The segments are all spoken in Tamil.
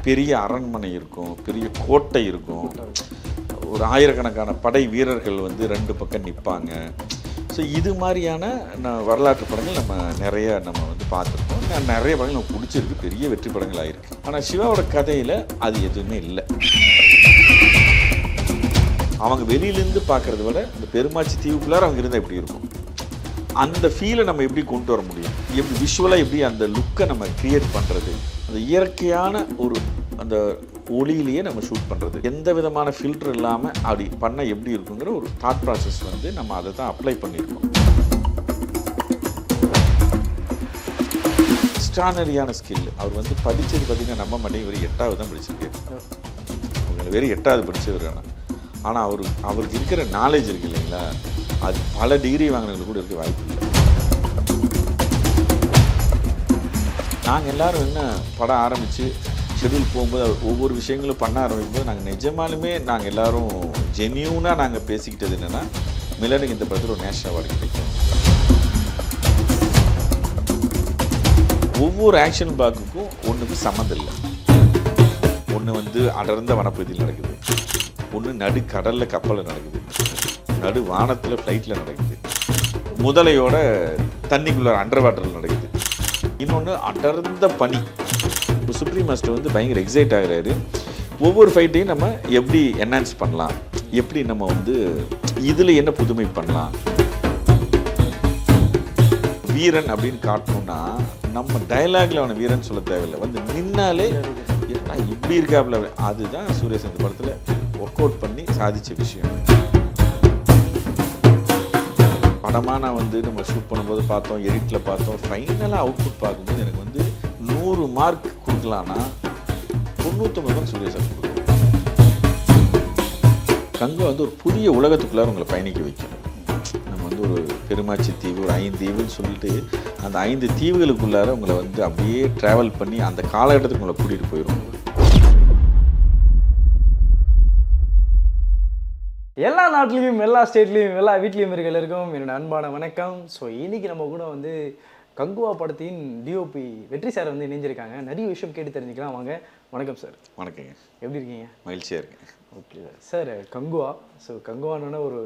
பெரிய அரண்மனை இருக்கும், பெரிய கோட்டை இருக்கும், ஒரு ஆயிரக்கணக்கான படை வீரர்கள் வந்து 2 பக்கம் நிற்பாங்க. ஸோ இது மாதிரியான வரலாற்று படங்கள் நம்ம நிறைய வந்து பார்த்துருக்கோம். நிறைய படங்கள் நமக்கு பிடிச்சிருக்கு, பெரிய வெற்றி படங்கள் ஆயிருக்கு. ஆனால் சிவாவோட கதையில் அது எதுவுமே இல்லை. அவங்க வெளியிலேருந்து பார்க்குறத விட இந்த பெருமாச்சி தீவுக்குள்ளார அவங்க இருந்தால் எப்படி இருக்கும், அந்த ஃபீலை நம்ம எப்படி கொண்டு வர முடியும், எப்படி விஷுவலாக எப்படி அந்த லுக்கை நம்ம க்ரியேட் பண்ணுறது, அந்த இயற்கையான ஒரு அந்த ஒளியிலேயே நம்ம ஷூட் பண்ணுறது, எந்த விதமான ஃபில்டர் இல்லாமல் அப்படி பண்ண எப்படி இருக்குங்கிற ஒரு தாட் ப்ராசஸ் வந்து நம்ம அதை தான் அப்ளை பண்ணியிருக்கோம். எக்ஸ்ட்ரானரியான ஸ்கில். அவர் வந்து படித்தது பார்த்திங்கன்னா நம்ம மனைவி வெறும் 8வது தான் படிச்சிருக்காரு. அவங்க வெறும் 8வது படித்தவர். ஆனால் அவருக்கு இருக்கிற நாலேஜ் இருக்குது இல்லைங்களா, அது பல டிகிரி வாங்கினவங்களுக்கு கூட இருக்க வாய்ப்பு இல்லை. நாங்கள் எல்லோரும் என்ன படம் ஆரம்பித்து ஷெடியூல் போகும்போது ஒவ்வொரு விஷயங்களும் பண்ண ஆரம்பிக்கும்போது நாங்கள் நிஜமாலுமே நாங்கள் எல்லோரும் ஜென்யூனாக நாங்கள் பேசிக்கிட்டது என்னென்னா, மிலனுக்கு இந்த படத்தில் ஒரு நேஷனல் அவார்டு கிடைக்கும். ஒவ்வொரு ஆக்ஷன் பிளாக்குக்கும் ஒன்றுக்கும் சம்மந்தம் இல்லை. ஒன்று வந்து அடர்ந்த வனப்பகுதியில் நடக்குது, ஒன்று நடு கடலில் கப்பலில் நடக்குது, நடு வானத்தில் ஃப்ளைட்டில் நடக்குது, முதலையோட தண்ணிக்குள்ளே அண்டர் வாட்டரில் நடக்குது, இன்னொன்று அடர்ந்த பனி. இப்போ சுப்ரீம் மாஸ்டர் வந்து பயங்கர எக்ஸைட் ஆகிறாரு. ஒவ்வொரு ஃபைட்டையும் நம்ம எப்படி என்ஹான்ஸ் பண்ணலாம், எப்படி நம்ம வந்து இதில் என்ன புதுமை பண்ணலாம். வீரன் அப்படின்னு காட்டணும்னா நம்ம டைலாக்ல அவனை வீரன் சொல்ல தேவையில்லை, வந்து நின்னாலே இப்படி இருக்காப்புல. அதுதான் சூரியஸ் இந்த படத்தில் ஒர்க் அவுட் பண்ணி சாதித்த விஷயம். படமாக நான் வந்து நம்ம ஷூட் பண்ணும்போது பார்த்தோம், எடிட்டில் பார்த்தோம், ஃபைனலாக அவுட்புட் பார்க்கும்போது எனக்கு வந்து 100 மார்க் கொடுக்கலான்னா 99 தான் சூரியஸ் கொடுக்கணும். கங்கை வந்து ஒரு புதிய உலகத்துக்குள்ளார உங்களை பயணிக்க வைக்கணும். நம்ம வந்து ஒரு பெருமாச்சி தீவு, ஒரு 5 தீவுன்னு சொல்லிட்டு அந்த 5 தீவுகளுக்குள்ளார உங்களை வந்து அப்படியே ட்ராவல் பண்ணி அந்த காலகட்டத்துக்கு உங்களை கூட்டிகிட்டு போயிடும். எல்லா நாட்டிலையும், எல்லா ஸ்டேட்லேயும், எல்லா வீட்லேயும் இருக்க எல்லாருக்கும் என்னோட அன்பான வணக்கம். ஸோ இன்றைக்கி நம்ம கூட வந்து கங்குவா படத்தின் டிஓபி வெற்றி சார் வந்து இணைஞ்சிருக்காங்க. நிறைய விஷயம் கேட்டு தெரிஞ்சுக்கலாம் வாங்க. வணக்கம் சார். வணக்கங்க. எப்படி இருக்கீங்க? மகிழ்ச்சியாக இருக்கேன். Okay sir. கங்குவா, ஸோ கங்குவானோட ஒரு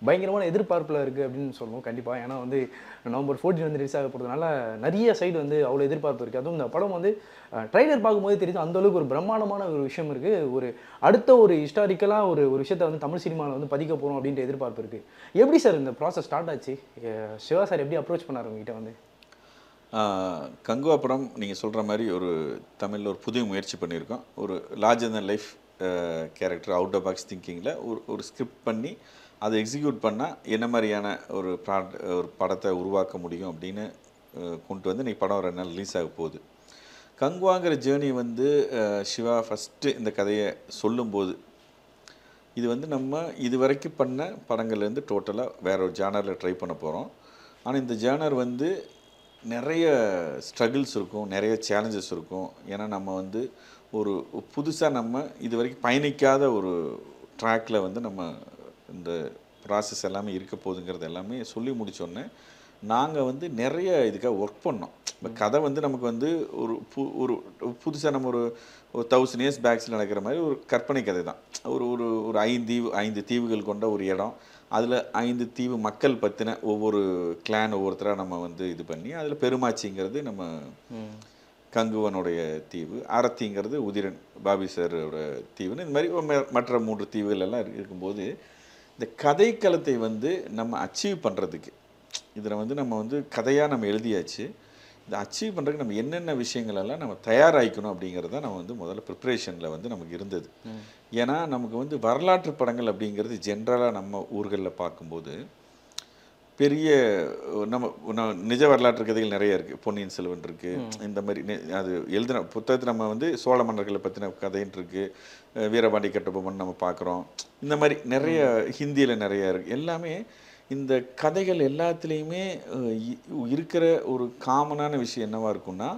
பயங்கரமான எதிர்பார்ப்பில் இருக்குது அப்படின்னு சொல்லணும் கண்டிப்பாக. ஏன்னா வந்து நவம்பர் 14 வந்து ரிலீஸ் ஆக போகிறதுனால நிறைய சைடு வந்து அவ்வளோ எதிர்பார்ப்பு இருக்குது. அதுவும் இந்த படம் வந்து ட்ரைலர் பார்க்கும்போது தெரியுது அந்தளவுக்கு ஒரு பிரம்மாண்டமான ஒரு விஷயம் இருக்குது. ஒரு அடுத்த ஒரு ஹிஸ்டாரிக்கலாக ஒரு விஷயத்தை வந்து தமிழ் சினிமாவில் வந்து பதிக்க போகிறோம் அப்படின்ற எதிர்பார்ப்பு இருக்குது. எப்படி சார் இந்த ப்ராசஸ் ஸ்டார்ட் ஆச்சு? சிவா சார் எப்படி அப்ரோச் பண்ணார் உங்ககிட்ட வந்து? கங்குவா படம் நீங்கள் சொல்கிற மாதிரி ஒரு தமிழில் ஒரு புதிய முயற்சி பண்ணியிருக்கோம். ஒரு larger than life character, out of box திங்கிங்கில் ஒரு ஸ்கிரிப்ட் பண்ணி அதை எக்ஸிக்யூட் பண்ணால் என்ன மாதிரியான ஒரு படத்தை உருவாக்க முடியும் அப்படின்னு கொண்டு வந்து இன்றைக்கி படம் 2 நாள் ரிலீஸ் ஆக போகுது. கங்குவாங்கிற ஜேர்னி வந்து சிவா ஃபஸ்ட்டு இந்த கதையை சொல்லும்போது, இது வந்து நம்ம இது வரைக்கும் பண்ண படங்கள்லேருந்து டோட்டலாக வேற ஒரு ஜானரில் ட்ரை பண்ண போகிறோம். ஆனால் இந்த ஜானர் வந்து நிறைய ஸ்ட்ரகிள்ஸ் இருக்கும், நிறைய சேலஞ்சஸ் இருக்கும். ஏன்னா நம்ம வந்து ஒரு புதுசாக நம்ம இது வரைக்கும் பயணிக்காத ஒரு ட்ராக்கில் வந்து நம்ம இந்த ப்ராசஸ் எல்லாமே இருக்க போகுதுங்கிறது எல்லாமே சொல்லி முடித்தோடனே நாங்கள் வந்து நிறைய இதுக்காக ஒர்க் பண்ணோம். இப்போ கதை வந்து நமக்கு வந்து ஒரு புதுசாக நம்ம ஒரு 1000 இயர்ஸ் பேக்ஸில் நடக்கிற மாதிரி ஒரு கற்பனை கதை தான். ஒரு 5 தீவுகள் கொண்ட ஒரு இடம், அதில் 5 தீவு மக்கள் பற்றின ஒவ்வொரு கிளான் ஒவ்வொருத்தராக நம்ம வந்து இது பண்ணி, அதில் பெருமாச்சிங்கிறது நம்ம கங்குவனுடைய தீவு, ஆரத்திங்கிறது உதிரன் பாபி சாரோட தீவுன்னு இந்த மாதிரி மற்ற 3 தீவுகள் எல்லாம் இருக்கும்போது இந்த கதைக்களத்தை வந்து நம்ம அச்சீவ் பண்ணுறதுக்கு இதில் வந்து நம்ம வந்து கதையாக நம்ம எழுதியாச்சு. இதை அச்சீவ் பண்ணுறதுக்கு நம்ம என்னென்ன விஷயங்களெல்லாம் நம்ம தயாராகிக்கணும் அப்படிங்கிறது தான் நம்ம வந்து முதல்ல ப்ரிப்ரேஷனில் வந்து நமக்கு இருந்தது. ஏன்னா நமக்கு வந்து வரலாற்று படங்கள் அப்படிங்கிறது ஜென்ரலாக நம்ம ஊர்களில் பார்க்கும்போது பெரிய நம்ம நிஜ வரலாற்று கதைகள் நிறைய இருக்குது. பொன்னியின் செல்வன் இருக்குது, இந்த மாதிரி அது எழுதின புத்தகத்தில் நம்ம வந்து சோழ மன்னர்களை பற்றின கதைன்னு இருக்குது, வீரபாண்டி கட்டபொம்மன் நம்ம பார்க்குறோம். இந்த மாதிரி நிறைய ஹிந்தியில் நிறையா இருக்குது. எல்லாமே இந்த கதைகள் எல்லாத்துலேயுமே இருக்கிற ஒரு காமனான விஷயம் என்னவாக இருக்குன்னா,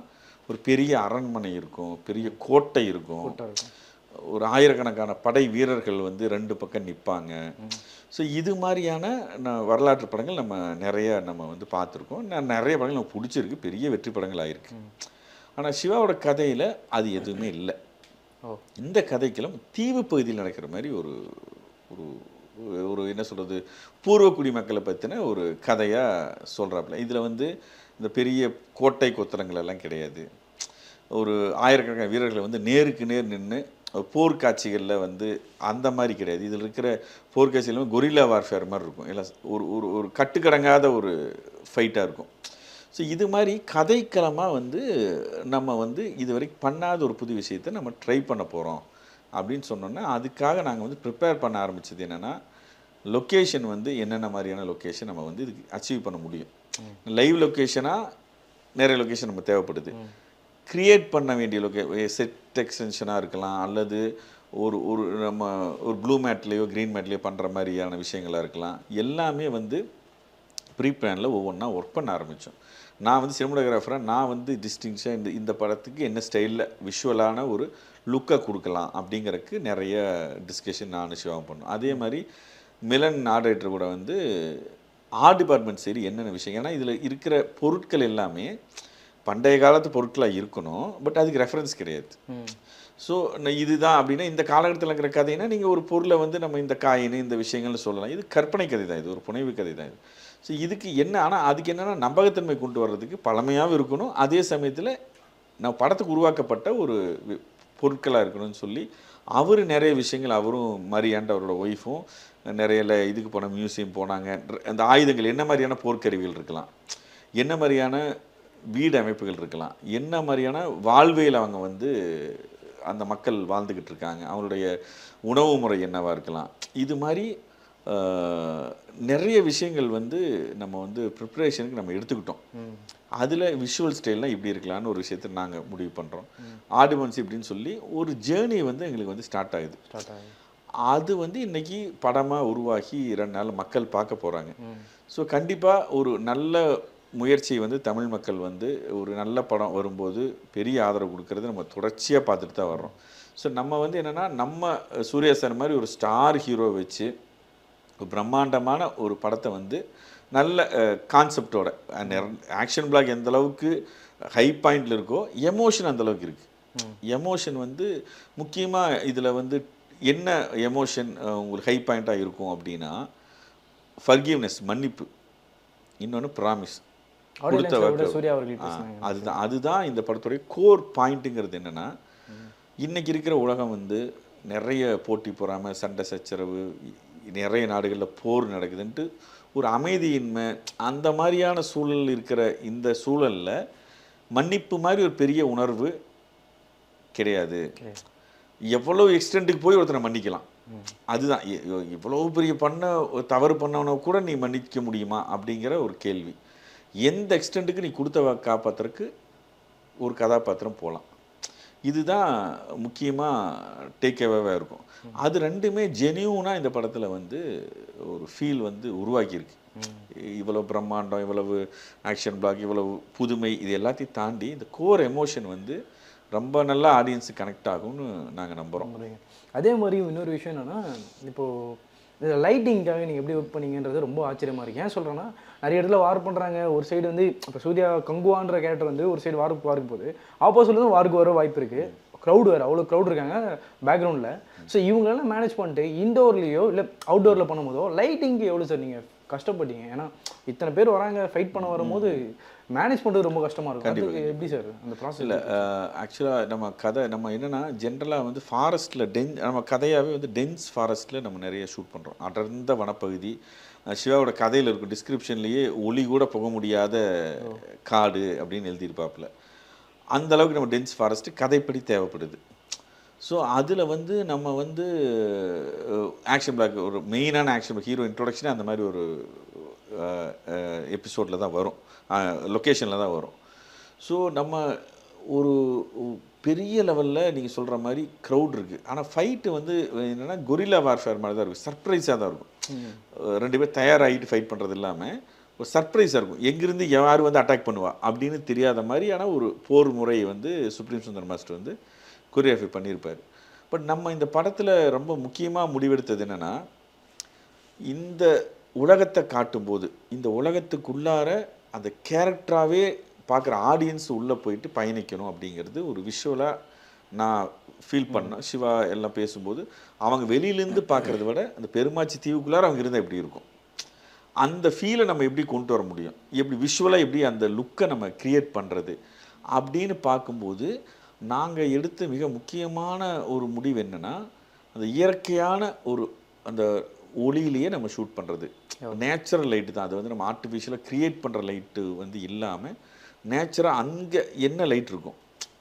ஒரு பெரிய அரண்மனை இருக்கும், பெரிய கோட்டை இருக்கும், ஒரு ஆயிரக்கணக்கான படை வீரர்கள் வந்து 2 பக்கம் நிற்பாங்க. ஸோ இது மாதிரியான வரலாற்று படங்கள் நம்ம நிறைய நம்ம வந்து பார்த்துருக்கோம். நிறைய படங்கள் நமக்கு பிடிச்சிருக்கு, பெரிய வெற்றி படங்கள் ஆயிருக்கு. ஆனால் சிவாவோட கதையில் அது எதுவுமே இல்லை. ஓ. இந்த கதைக்களம் தீவு பகுதியில் நடக்கிற மாதிரி ஒரு ஒரு ஒரு என்ன சொல்கிறது, பூர்வ குடிமக்களை பற்றின ஒரு கதையாக சொல்கிறாப்புல. இதில் வந்து இந்த பெரிய கோட்டை கொத்தளங்கள் எல்லாம் கிடையாது. ஒரு ஆயிரக்கணக்கான வீரர்களை வந்து நேருக்கு நேர் நின்று போர்க்காட்சிகளில் வந்து அந்த மாதிரி கிடையாது. இதில் இருக்கிற போர்க்காட்சிகளும் கொரில்லா வார்ஃபேர் மாதிரி இருக்கும். எல்லாம் ஒரு ஒரு ஒரு கட்டுக்கடங்காத ஒரு ஃபைட்டாக இருக்கும். ஸோ இது மாதிரி கதைக்களமாக வந்து நம்ம வந்து இதுவரைக்கும் பண்ணாத ஒரு புது விஷயத்தை நம்ம ட்ரை பண்ண போகிறோம் அப்படின்னு சொன்னோன்னா, அதுக்காக நாங்கள் வந்து ப்ரிப்பேர் பண்ண ஆரம்பித்தது என்னென்னா, லொக்கேஷன் வந்து என்னென்ன மாதிரியான லொக்கேஷன் நம்ம வந்து இதுக்கு அச்சீவ் பண்ண முடியும். லைவ் லொக்கேஷனாக நிறைய லொக்கேஷன் நம்ம தேவைப்படுது. கிரியேட் பண்ண வேண்டிய செட் எக்ஸ்டென்ஷனாக இருக்கலாம், அல்லது ஒரு ஒரு நம்ம ஒரு ப்ளூ மேட்லேயோ க்ரீன் மேட்லேயோ பண்ணுற மாதிரியான விஷயங்களாக இருக்கலாம். எல்லாமே வந்து ப்ரீ பிளானில் ஒவ்வொன்றா ஒர்க் பண்ண ஆரம்பித்தோம். நான் வந்து சினிமாட்டோகிராஃபராக நான் வந்து டிஸ்டிங்ஷாக இந்த படத்துக்கு என்ன ஸ்டைலில் விஷுவலான ஒரு லுக்கை கொடுக்கலாம் அப்படிங்கிறதுக்கு நிறைய டிஸ்கஷன் நான் சிவாவும் பண்ணோம். அதே மாதிரி மிலன் ஆர்ட் டைரக்டர் கூட வந்து ஆர்ட் டிபார்ட்மெண்ட் சரி என்னென்ன விஷயம், ஏன்னா இதில் இருக்கிற பொருட்கள் எல்லாமே பண்டைய காலத்து பொருட்களாக இருக்கணும், பட் அதுக்கு ரெஃபரன்ஸ் கிடையாது. ஸோ இதுதான் அப்படின்னா இந்த காலகட்டத்தில் இருக்கிற கதைன்னா நீங்கள் ஒரு பொருளை வந்து நம்ம இந்த காயின் இந்த விஷயங்கள்னு சொல்லலாம். இது கற்பனை கதை தான், இது ஒரு புனைவு கதை தான் இது. ஸோ இதுக்கு என்ன, ஆனால் அதுக்கு என்னென்னா நம்பகத்தன்மை கொண்டு வர்றதுக்கு பழமையாகவும் இருக்கணும், அதே சமயத்தில் நான் படத்துக்கு உருவாக்கப்பட்ட ஒரு பொருட்களாக இருக்கணும்னு சொல்லி அவர் நிறைய விஷயங்கள், அவரும் மரியாண்ட் அவரோட ஒய்ஃபும் நிறைய இதுக்கு போன மியூசியம் போனாங்க. அந்த ஆயுதங்கள் என்ன மாதிரியான போர்க்கருவிகள் இருக்கலாம், என்ன மாதிரியான வீடு அமைப்புகள் இருக்கலாம், என்ன மாதிரியான வாழ்வியல் அவங்க வந்து அந்த மக்கள் வாழ்ந்துக்கிட்டு இருக்காங்க, அவங்களுடைய உணவு முறை என்னவாக இருக்கலாம், இது மாதிரி நிறைய விஷயங்கள் வந்து நம்ம வந்து ப்ரிப்பரேஷனுக்கு நம்ம எடுத்துக்கிட்டோம். அதில் விஷுவல் ஸ்டைல்லாம் இப்படி இருக்கலான்னு ஒரு விஷயத்தை நாங்கள் முடிவு பண்ணுறோம். ஆடிமன்ஸ் இப்படின்னு சொல்லி ஒரு ஜேர்னி வந்து எங்களுக்கு வந்து ஸ்டார்ட் ஆகுது. அது வந்து இன்றைக்கி படமாக உருவாகி 2 நாள் மக்கள் பார்க்க போகிறாங்க. ஸோ கண்டிப்பாக ஒரு நல்ல முயற்சியை வந்து தமிழ் மக்கள் வந்து ஒரு நல்ல படம் வரும்போது பெரிய ஆதரவு கொடுக்கறது நம்ம தொடர்ச்சியாக பார்த்துட்டு தான் வர்றோம். ஸோ நம்ம வந்து என்னென்னா, நம்ம சூர்யா சார் மாதிரி ஒரு ஸ்டார் ஹீரோ வச்சு ஒரு பிரம்மாண்டமான ஒரு படத்தை வந்து நல்ல கான்செப்டோட, ஆக்ஷன் பிளாக் எந்த அளவுக்கு ஹை பாயிண்டில் இருக்கோ எமோஷன் அந்தளவுக்கு இருக்குது. எமோஷன் வந்து முக்கியமாக இதில் வந்து என்ன எமோஷன் உங்களுக்கு ஹை பாயிண்ட்டாக இருக்கும் அப்படின்னா, ஃபர்கிவ்னஸ் மன்னிப்பு, இன்னொன்று ப்ராமிஸ், கொடுத்த வாக்கு. அதுதான் இந்த படத்துடைய கோர் பாயிண்ட்டுங்கிறது. என்னென்னா, இன்றைக்கி இருக்கிற உலகம் வந்து நிறைய போட்டி பொறாமல் சண்டை சச்சரவு, நிறைய நாடுகளில் போர் நடக்குதுன்ட்டு ஒரு அமைதியின்மை, அந்த மாதிரியான சூழல் இருக்கிற இந்த சூழலில் மன்னிப்பு மாதிரி ஒரு பெரிய உணர்வு கிடையாது. எவ்வளோ எக்ஸ்டெண்ட்டுக்கு போய் ஒருத்தனை மன்னிக்கலாம், அதுதான். இவ்வளோ பெரிய தவறு பண்ணவனை கூட நீ மன்னிக்க முடியுமா அப்படிங்கிற ஒரு கேள்வி. எந்த எக்ஸ்டெண்ட்டுக்கு நீ கொடுத்த காப்பாற்றுறதுக்கு ஒரு கதாபாத்திரம் போகலாம், இதுதான் முக்கியமாக டேக்அவேவாக இருக்கும். அது ரெண்டுமே ஜெனியூனாக இந்த படத்தில் வந்து ஒரு ஃபீல் வந்து உருவாக்கியிருக்கு. இவ்வளோ பிரம்மாண்டம், இவ்வளவு ஆக்ஷன் பிளாக், இவ்வளவு புதுமை, இது எல்லாத்தையும் தாண்டி இந்த கோர் எமோஷன் வந்து ரொம்ப நல்லா ஆடியன்ஸுக்கு கனெக்ட் ஆகும்னு நாங்கள் நம்புகிறோம். அதே மாதிரி இன்னொரு விஷயம் என்னென்னா, இப்போது இந்த லைட்டிங்காக நீங்கள் எப்படி ஒர்க் பண்ணீங்கன்றது ரொம்ப ஆச்சரியமாக இருக்குது. ஏன் சொல்கிறேன்னா, நிறைய இடத்துல வார் பண்ணுறாங்க. ஒரு சைடு வந்து இப்போ சூர்யா கங்குவான்ற கேரக்டர் வந்து ஒரு சைடு வாருக்கு போகுது, ஆப்போசிட்லேருந்து வாருக்கு வர வாய்ப்பு இருக்குது. க்ரௌடு வேறு, அவ்வளோ க்ரௌட் இருக்காங்க பேக்ரவுண்டில். ஸோ இவங்களெல்லாம் மேனேஜ் பண்ணிட்டு இன்டோர்லேயோ இல்லை அவுட்டோரில் பண்ணும்போதோ லைட்டிங்க்கு எவ்வளோ சார் நீங்கள் கஷ்டப்பட்டீங்க? ஏன்னா இத்தனை பேர் வராங்க, ஃபைட் பண்ண வரும்போது மேனேஜ் பண்ணுறது ரொம்ப கஷ்டமாக இருக்கும். கண்டிப்பாக எப்படி சார் அந்த ப்ராசஸ்? இல்லை, ஆக்சுவலாக நம்ம கதை நம்ம என்னென்னா ஜென்ரலாக வந்து ஃபாரஸ்ட்டில் நம்ம கதையாகவே வந்து டென்ஸ் ஃபாரஸ்ட்டில் நம்ம நிறைய ஷூட் பண்ணுறோம். அடர்ந்த வனப்பகுதி, சிவாவோட கதையில் இருக்கும் டிஸ்கிரிப்ஷன்லேயே ஒளி கூட போக முடியாத காடு அப்படின்னு எழுதியிருப்பாப்புல. அந்தளவுக்கு நம்ம டென்ஸ் ஃபாரஸ்ட்டு கதைப்படி தேவைப்படுது. ஸோ அதில் வந்து நம்ம வந்து ஆக்ஷன் பிளாக், ஒரு மெயினான ஆக்ஷன் பிளாக் ஹீரோ இன்ட்ரோடக்ஷனே அந்த மாதிரி ஒரு எபிசோடில் தான் வரும், லொக்கேஷனில் தான் வரும். ஸோ நம்ம ஒரு பெரிய லெவலில் நீங்கள் சொல்கிற மாதிரி க்ரௌட் இருக்குது. ஆனால் ஃபைட்டு வந்து என்னென்னா கொரில்லா வார்ஃபேர் மாதிரி தான் இருக்கும், சர்ப்ரைஸாக தான் இருக்கும். 2 பேர் தயாராகிட்டு ஃபைட் பண்ணுறது இல்லாமல் ஒரு சர்ப்ரைஸாக இருக்கும். எங்கேருந்து யார் வந்து அட்டாக் பண்ணுவா அப்படின்னு தெரியாத மாதிரியான ஒரு போர் முறையை வந்து சுப்ரீம் சுந்தர் மாஸ்டர் வந்து கொரியோகிராஃபி பண்ணியிருப்பார். பட் நம்ம இந்த படத்தில் ரொம்ப முக்கியமாக முடிவெடுத்தது என்னென்னா, இந்த உலகத்தை காட்டும்போது இந்த உலகத்துக்குள்ளார அந்த கேரக்டராகவே பார்க்குற ஆடியன்ஸ் உள்ளே போயிட்டு பயணிக்கணும் அப்படிங்கிறது ஒரு விஷுவலாக நான் ஃபீல் பண்ணோம். சிவா எல்லாம் பேசும்போது அவங்க வெளியிலேருந்து பார்க்குறத விட அந்த பெருமாச்சி தீவுக்குள்ளார அவங்க இருந்தால் எப்படி இருக்கும், அந்த ஃபீலை நம்ம எப்படி கொண்டு வர முடியும், எப்படி விஷுவலாக எப்படி அந்த லுக்கை நம்ம க்ரியேட் பண்ணுறது அப்படின்னு பார்க்கும்போது நாங்கள் எடுத்த மிக முக்கியமான ஒரு முடிவு என்னென்னா, அந்த இயற்கையான ஒரு அந்த ஒளியிலேயே நம்ம ஷூட் பண்ணுறது. நேச்சுரல் லைட்டு தான் அது. வந்து நம்ம ஆர்டிஃபிஷியலாக க்ரியேட் பண்ணுற லைட்டு வந்து இல்லாமல் நேச்சுராக அங்கே என்ன லைட் இருக்கும்,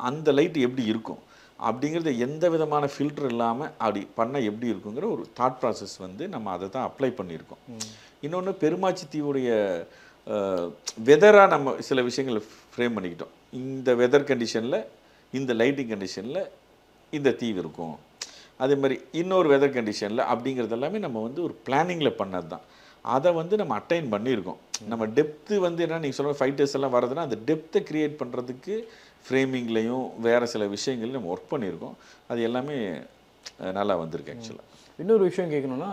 அந்த லைட்டு எப்படி இருக்கும் அப்படிங்கிறது எந்த விதமான ஃபில்டர் இல்லாமல் அப்படி பண்ணால் எப்படி இருக்குங்கிற ஒரு தாட் ப்ராசஸ் வந்து நம்ம அதை தான் அப்ளை பண்ணியிருக்கோம். இன்னொன்று பெருமாச்சி தீவுடைய வெதராக நம்ம சில விஷயங்களை ஃப்ரேம் பண்ணிக்கிட்டோம். இந்த வெதர் கண்டிஷனில், இந்த லைட்டிங் கண்டிஷனில் இந்த தீவு இருக்கும், அதே மாதிரி இன்னொரு வெதர் கண்டிஷனில் அப்படிங்கிறது எல்லாமே நம்ம வந்து ஒரு பிளானிங்கில் பண்ணது தான். அதை வந்து நம்ம அட்டைன் பண்ணியிருக்கோம். நம்ம டெப்த்து வந்து என்ன நீங்கள் சொல்கிற ஃபைட்டர்ஸ் எல்லாம் வரதுன்னா அந்த டெப்த்தை க்ரியேட் பண்ணுறதுக்கு ஃப்ரேமிங்லேயும் வேறு சில விஷயங்களையும் நம்ம ஒர்க் பண்ணியிருக்கோம். அது எல்லாமே நல்லா வந்திருக்கு ஆக்சுவலாக. இன்னொரு விஷயம் கேட்கணும்னா,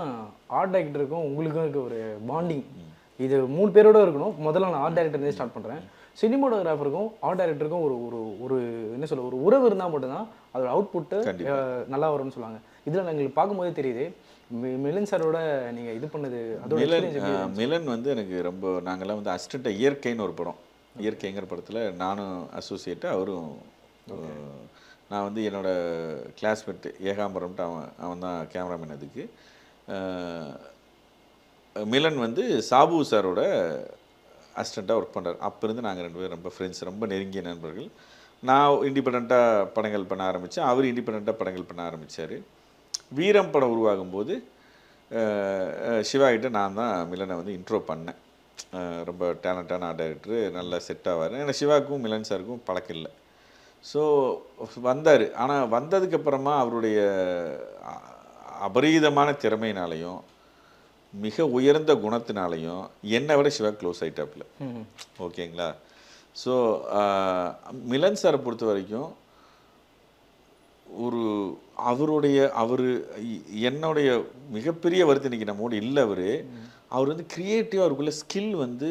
ஆர்ட் டைரக்டருக்கும் உங்களுக்கும் இருக்க ஒரு பாண்டிங் இது 3 பேரோட இருக்கணும். முதல்ல நான் ஆர்ட் டைரக்டர்லேயே ஸ்டார்ட் பண்ணுறேன். சினிமாட்டோகிராஃபருக்கும் ஆர்ட் டைரக்டருக்கும் ஒரு ஒரு ஒரு என்ன சொல்ல ஒரு உறவு இருந்தால் மட்டும்தான் அதோட அவுட்புட்டு நல்லா வரும்னு சொல்லுவாங்க. இதில் எங்களுக்கு பார்க்கும்போதே தெரியுது. மிலன் சாரோட நீங்கள் இது பண்ணது அதோட மிலன் வந்து எனக்கு ரொம்ப, நாங்கள்லாம் வந்து அசிஸ்டண்ட்டாக இயற்கைன்னு ஒரு படம், இயற்கைங்கிற படத்தில் நானும் அசோசியேட்டு, அவரும். நான் வந்து என்னோடய கிளாஸ்மேட்டு ஏகாம்பரம்ட்டு அவன் தான் கேமராமேன். அதுக்கு மிலன் வந்து சாபு சாரோட அசிஸ்டண்ட்டாக ஒர்க் பண்ணுறார். அப்போ இருந்து நாங்கள் 2 பேரும் ரொம்ப ஃப்ரெண்ட்ஸ், ரொம்ப நெருங்கிய நண்பர்கள். நான் இண்டிபெண்ட்டாக படங்கள் பண்ண ஆரம்பித்தேன், அவர் இண்டிபெண்ட்டாக படங்கள் பண்ண ஆரம்பித்தார். வீரம் படம் உருவாகும்போது சிவாகிட்ட நான் தான் மிலனை வந்து இன்ட்ரோ பண்ணேன். ரொம்ப டேலண்டான ஆர்ட் டைரக்டரு, நல்லா செட் ஆவார். ஏன்னா சிவாவுக்கும் மிலன் சாருக்கும் பழக்கம் இல்லை. ஸோ வந்தார். ஆனால் வந்ததுக்கப்புறமா அவருடைய அபரீதமான திறமையினாலையும் மிக உயர்ந்த குணத்தினாலையும் என்னை விட சிவா க்ளோஸ் ஆகிட்டாப்புல. ஓகேங்களா? ஸோ மிலன் சாரை பொறுத்த வரைக்கும் ஒரு அவர் என்னுடைய மிகப்பெரிய வருத்தம் இன்றைக்கி நம்மோடு இல்லை. அவர் வந்து க்ரியேட்டிவாக அவருக்குள்ள ஸ்கில் வந்து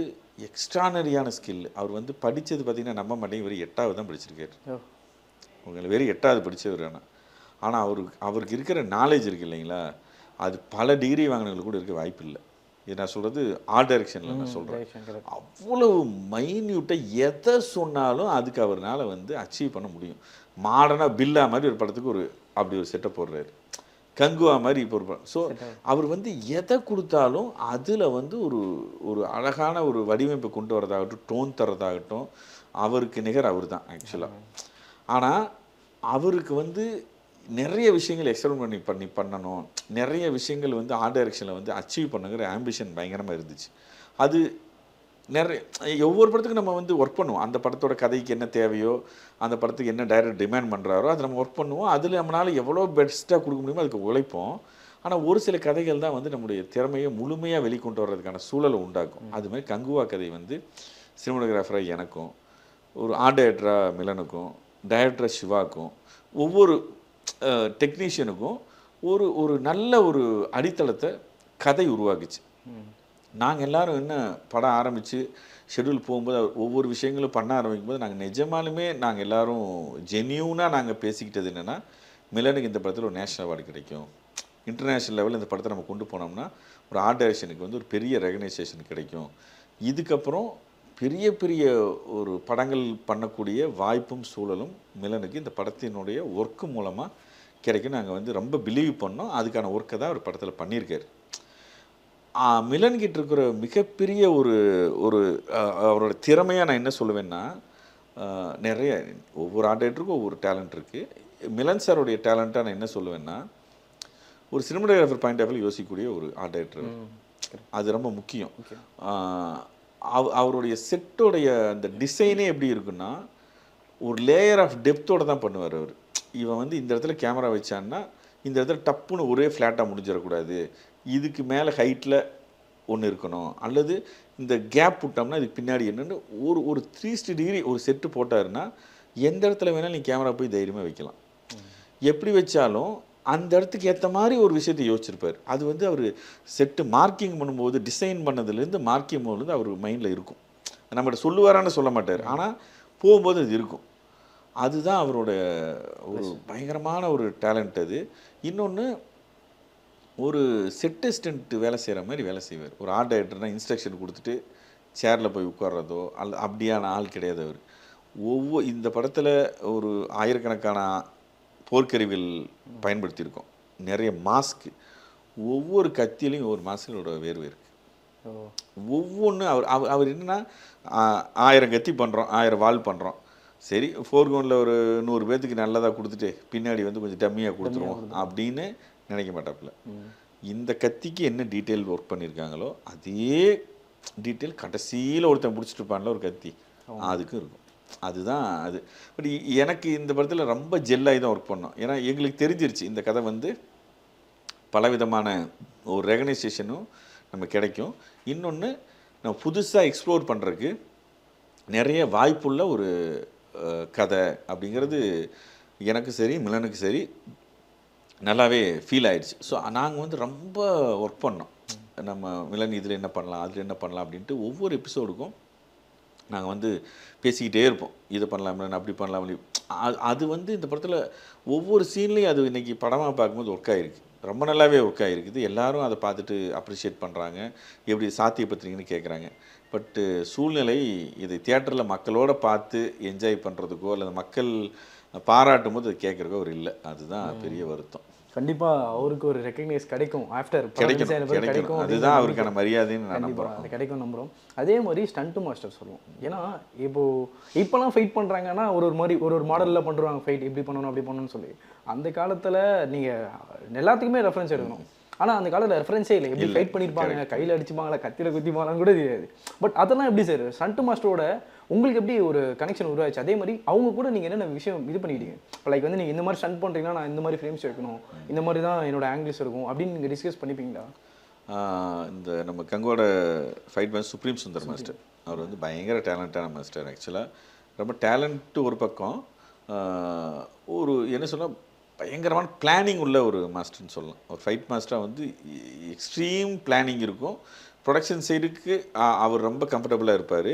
எக்ஸ்ட்ரானரியான ஸ்கில். அவர் வந்து படித்தது பார்த்திங்கன்னா நம்ப மாட்டேங்க, வெறும் 8வது தான் படிச்சிருக்காரு. உங்களுக்கு வெறும் 8வது படித்தவர். ஆனால் அவருக்கு இருக்கிற நாலேஜ் இருக்குது இல்லைங்களா, அது பல டிகிரி வாங்கினவங்களுக்கு கூட இருக்க வாய்ப்பு இல்லை. இது நான் சொல்கிறது ஆர்ட் டைரக்ஷனில் நான் சொல்கிறேன். அவ்வளவு மைன்யூட்டாக எதை சொன்னாலும் அதுக்கு அவரால் வந்து அச்சீவ் பண்ண முடியும். மாடர்னாக பில்லா மாதிரி ஒரு படத்துக்கு அப்படி ஒரு செட்டப் போடுறாரு. கங்குவா மாதிரி இப்போ ஒரு படம். ஸோ அவர் வந்து எதை கொடுத்தாலும் அதில் வந்து ஒரு அழகான ஒரு வடிவமைப்பை கொண்டு வரதாகட்டும், டோன் தரதாகட்டும், அவருக்கு நிகர் அவர் தான் ஆக்சுவலாக. ஆனால் அவருக்கு வந்து நிறைய விஷயங்கள் எக்ஸ்பெரிமெண்ட் பண்ணணும், நிறைய விஷயங்கள் வந்து ஆர்ட் டைரக்ஷனில் வந்து அச்சீவ் பண்ணுங்கிற ஆம்பிஷன் பயங்கரமாக இருந்துச்சு. அது நிறைய ஒவ்வொரு படத்துக்கும் நம்ம வந்து ஒர்க் பண்ணுவோம். அந்த படத்தோட கதைக்கு என்ன தேவையோ, அந்த படத்துக்கு என்ன டைரக்டர் டிமாண்ட் பண்ணுறாரோ அதை நம்ம ஒர்க் பண்ணுவோம். அதில் நம்மளால் எவ்வளோ பெஸ்ட்டாக கொடுக்க முடியுமோ அதுக்கு உழைப்போம். ஆனால் ஒரு சில கதைகள் தான் வந்து நம்முடைய திறமையை முழுமையாக வெளிக்கொண்டு வர்றதுக்கான சூழலை உண்டாக்கும். அதுமாதிரி கங்குவா கதை வந்து சினிமாட்டோகிராஃபராக எனக்கும், ஒரு ஆர்ட் டைரக்டராக மிலனுக்கும், டைரக்டராக சிவாக்கும், ஒவ்வொரு டெக்னீஷியனுக்கும் ஒரு நல்ல ஒரு அடித்தளத்தை கதை உருவாக்குச்சு. நாங்கள் எல்லோரும் என்ன படம் ஆரம்பித்து ஷெட்யூல் போகும்போது ஒவ்வொரு விஷயங்களும் பண்ண ஆரம்பிக்கும்போது நாங்கள் எல்லோரும் ஜென்யூனாக நாங்கள் பேசிக்கிட்டது என்னென்னா, மிலனுக்கு இந்த படத்தில் ஒரு நேஷ்னல் அவார்டு கிடைக்கும், இன்டர்நேஷ்னல் லெவலில் இந்த படத்தை நம்ம கொண்டு போனோம்னா ஒரு ஆர்ட் டைரக்ஷனுக்கு வந்து ஒரு பெரிய ரெகனைசேஷன் கிடைக்கும், இதுக்கப்புறம் பெரிய பெரிய ஒரு படங்கள் பண்ணக்கூடிய வாய்ப்பும் சூழலும் மிலனுக்கு இந்த படத்தினுடைய ஒர்க்கு மூலமாக கிடைக்கும். நாங்கள் வந்து ரொம்ப பிலீவ் பண்ணோம். அதுக்கான ஒர்க்கை தான் ஒரு படத்தில் பண்ணியிருக்காரு. மிலன்கிட்ட இருக்கிற மிகப்பெரிய அவரோட திறமையாக நான் என்ன சொல்லுவேன்னா, நிறைய ஒவ்வொரு ஆர்ட் டைரக்டருக்கும் ஒவ்வொரு டேலண்ட் இருக்குது. மிலன் சாருடைய டேலண்ட்டாக நான் என்ன சொல்லுவேன்னா, ஒரு சினிமாட்டோகிராஃபர் பாயிண்ட் ஆஃப் வியூ யோசிக்கக்கூடிய ஒரு ஆர்ட் டைரக்டர். அது ரொம்ப முக்கியம். அவருடைய செட்டோடைய அந்த டிசைனே எப்படி இருக்குன்னா, ஒரு லேயர் ஆஃப் டெப்த்தோடு தான் பண்ணுவார் அவர். இவன் வந்து இந்த இடத்துல கேமரா வச்சான்னா இந்த இடத்துல டப்புன்னு ஒரே ஃப்ளாட்டாக முடிஞ்சிடக்கூடாது, இதுக்கு மேலே ஹைட்டில் ஒன்று இருக்கணும், அல்லது இந்த கேப் விட்டோம்னா இதுக்கு பின்னாடி என்னென்னு ஒரு 360 டிகிரி ஒரு செட்டு போட்டாருன்னா எந்த இடத்துல வேணாலும் நீங்கள் கேமரா போய் தைரியமாக வைக்கலாம். எப்படி வச்சாலும் அந்த இடத்துக்கு ஏற்ற மாதிரி ஒரு விஷயத்தை யோசிச்சிருப்பார். அது வந்து அவர் செட்டு மார்க்கிங் பண்ணும்போது, டிசைன் பண்ணதுலேருந்து மார்க்கிங் போதுலேருந்து அவர் மைண்டில் இருக்கும். நம்மகிட்ட சொல்லுவாரான்னு சொல்ல மாட்டார், ஆனால் போகும்போது அது இருக்கும். அதுதான் அவரோட ஒரு பயங்கரமான ஒரு டேலண்ட் அது. இன்னொன்று, ஒரு செட் அசிஸ்டன்ட் வேலை செய்கிற மாதிரி வேலை செய்வார். ஒரு ஆர்ட் டைரக்டர்னா இன்ஸ்ட்ரக்ஷன் கொடுத்துட்டு சேரில் போய் உட்கார்றதோ அப்படியான ஆள் கிடையாது அவர். இந்த படத்தில் ஒரு ஆயிரக்கணக்கான போர்க்கருவிகள் பயன்படுத்தியிருக்கோம். நிறைய மாஸ்க்கு, ஒவ்வொரு கத்தியிலையும் ஒரு மாஸ்களோட வேர்வை இருக்குது. ஒவ்வொன்றும் அவர் அவர் அவர் என்னென்னா 1000 கத்தி பண்ணுறோம், 1000 வால் பண்ணுறோம், சரி ஃபோர்க்ரவுண்டில் ஒரு 100 பேர்த்துக்கு நல்லதாக கொடுத்துட்டு பின்னாடி வந்து கொஞ்சம் டம்மியாக கொடுத்துருவோம் அப்படின்னு நினைக்க மாட்டாப்புல. இந்த கத்திக்கு என்ன டீட்டெயில் ஒர்க் பண்ணியிருக்காங்களோ அதே டீட்டெயில் கடைசியில் ஒருத்தன் பிடிச்சிட்டு இருப்பான்ல ஒரு கத்தி, அதுக்கும் இருக்கும். அதுதான் அது. பட் எனக்கு இந்த படத்தில் ரொம்ப ஜெல்லாகி தான் ஒர்க் பண்ணோம். ஏன்னா எங்களுக்கு தெரிஞ்சிருச்சு இந்த கதை வந்து பலவிதமான ஒரு ரெகனைசேஷனும் நம்ம கிடைக்கும். இன்னொன்று, நம்ம புதுசாக எக்ஸ்ப்ளோர் பண்ணுறதுக்கு நிறைய வாய்ப்புள்ள ஒரு கதை அப்படிங்கிறது எனக்கு சரி மிலனுக்கு சரி நல்லாவே ஃபீல் ஆயிடுச்சு. ஸோ நாங்கள் வந்து ரொம்ப ஒர்க் பண்ணோம். நம்ம மிலன் இதில் என்ன பண்ணலாம், அதில் என்ன பண்ணலாம் அப்படின்ட்டு ஒவ்வொரு எபிசோடுக்கும் நாங்கள் வந்து பேசிக்கிட்டே இருப்போம். இதை பண்ணலாம் மிலன், அப்படி பண்ணலாம் அப்படி. அது வந்து இந்த படத்தில் ஒவ்வொரு சீன்லேயும் அது இன்றைக்கி படமாக பார்க்கும்போது ஒர்க் ஆகிருக்கு, ரொம்ப நல்லாவே ஒர்க் ஆகிருக்குது. எல்லாரும் அதை பார்த்துட்டு அப்ரிஷியேட் பண்ணுறாங்க, எப்படி சாத்தியப்படுத்துறீங்கன்னு கேட்குறாங்க. பட்டு சூழ்நிலை இதை தியேட்டரில் மக்களோட பார்த்து என்ஜாய் பண்ணுறதுக்கோ அல்லது மக்கள் பாராட்டும் போது அது கேட்குறக்கோ ஒரு இல்லை. அதுதான் பெரிய வருத்தம். கண்டிப்பாக அவருக்கு ஒரு ரெக்கக்னைஸ் கிடைக்கும் ஆஃப்டர் கிடைக்கும். அதுதான் அவருக்கான மரியாதைன்னு நான் நம்புகிறேன். அது கிடைக்கும் நம்புகிறோம். அதே மாதிரி ஸ்டண்ட் மாஸ்டர் சொல்லுவோம். ஏன்னா இப்போலாம் ஃபைட் பண்ணுறாங்கன்னா ஒரு மாதிரி ஒரு மாடலில் பண்ணுறாங்க ஃபைட், இப்படி பண்ணணும் அப்படி பண்ணணும்னு சொல்லி. அந்த காலத்தில் நீங்கள் எல்லாத்துக்குமே ரெஃபரன்ஸ் எடுக்கணும். ஆனால் அந்த காலத்தில் ரெஃபரன்ஸே இல்லை. எப்படி ஃபைட் பண்ணியிருப்பாங்க, கையில் அடிச்சுப்பாங்களா, கத்தியில் குத்திப்பாங்களான்னு கூட தெரியாது. பட் அதெல்லாம் எப்படி சார் ஸ்டண்ட் மாஸ்டரோட உங்களுக்கு எப்படி ஒரு கனெக்ஷன் உருவாச்சு? அதே மாதிரி அவங்க கூட நீங்கள் என்னென்ன விஷயம் இது பண்ணிக்கிட்டீங்க? இப்போ லைக் வந்து நீங்கள் இந்த மாதிரி ஸ்டண்ட் பண்ணுறீங்கன்னா நான் இந்த மாதிரி ஃப்ரேம்ஸ் வைக்கணும், இந்த மாதிரி தான் என்னோட ஆங்கிள்ஸ் இருக்கும் அப்படின்னு நீங்கள் டிஸ்கஸ் பண்ணிப்பீங்களா? இந்த நம்ம கங்கோட fight master supreme Sundar master, அவர் வந்து பயங்கர டேலண்டான மாஸ்டர். ஆக்சுவலாக ரொம்ப டேலண்ட்டு ஒரு பக்கம், ஒரு என்ன சொன்னால் பயங்கரமான பிளானிங் உள்ள ஒரு மாஸ்டர்னு சொல்லலாம். ஒரு ஃபைட் மாஸ்டராக வந்து எக்ஸ்ட்ரீம் பிளானிங் இருக்கும். ப்ரொடக்ஷன் சைடுக்கு அவர் ரொம்ப கம்ஃபர்டபுளாக இருப்பார்.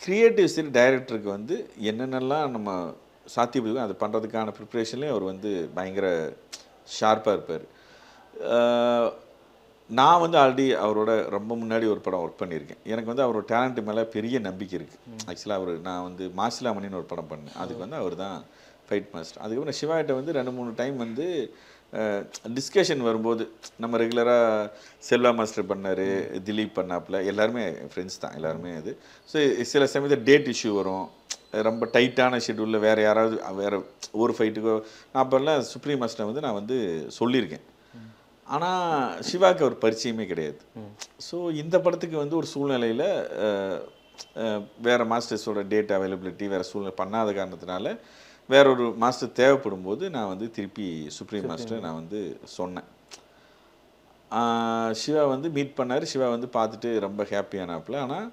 க்ரியேட்டிவ் சைடு டைரக்டருக்கு வந்து என்னென்னலாம் நம்ம சாத்தியப்படுதோ அதை பண்ணுறதுக்கான ப்ரிப்ரேஷன்லேயும் அவர் வந்து பயங்கர ஷார்ப்பாக இருப்பார். நான் வந்து ஆல்ரெடி அவரோட ரொம்ப முன்னாடி ஒரு படம் ஒர்க் பண்ணியிருக்கேன். எனக்கு வந்து அவரோட டேலண்ட் மேலே பெரிய நம்பிக்கை இருக்குது. ஆக்சுவலாக நான் வந்து மாசிலாமணின்னு ஒரு படம் பண்ணேன், அதுக்கு வந்து அவர் தான் ஃபைட் மாஸ்டர். அதுக்கப்புறம் சிவாகிட்ட வந்து 2-3 டைம் வந்து டிஸ்கஷன் வரும்போது, நம்ம ரெகுலராக செல்வா மாஸ்டர் பண்ணார், திலீப் பண்ணாப்புல, எல்லாருமே ஃப்ரெண்ட்ஸ் தான் எல்லாருமே. அது ஸோ சில சமயத்தில் டேட் இஷ்யூ வரும், ரொம்ப டைட்டான ஷெட்யூலில் வேறு யாராவது வேறு ஒரு ஃபைட்டுக்கோ, நான் அப்போல்லாம் சுப்ரீம் மாஸ்டர் வந்து நான் வந்து சொல்லியிருக்கேன். ஆனால் சிவாவுக்கு ஒரு பரிச்சயமே கிடையாது. ஸோ இந்த படத்துக்கு வந்து ஒரு சூழ்நிலையில் வேறு மாஸ்டர்ஸோட டேட் அவைலபிலிட்டி வேறு சூழ்நிலை பண்ணாத காரணத்தினால வேற ஒரு மாஸ்டர் தேவைப்படும் போது நான் வந்து திருப்பி சுப்ரீம் மாஸ்டர் நான் வந்து சொன்னேன். சிவா வந்து மீட் பண்ணார். சிவா வந்து பார்த்துட்டு ரொம்ப ஹாப்பியானாப்புல. ஆனால்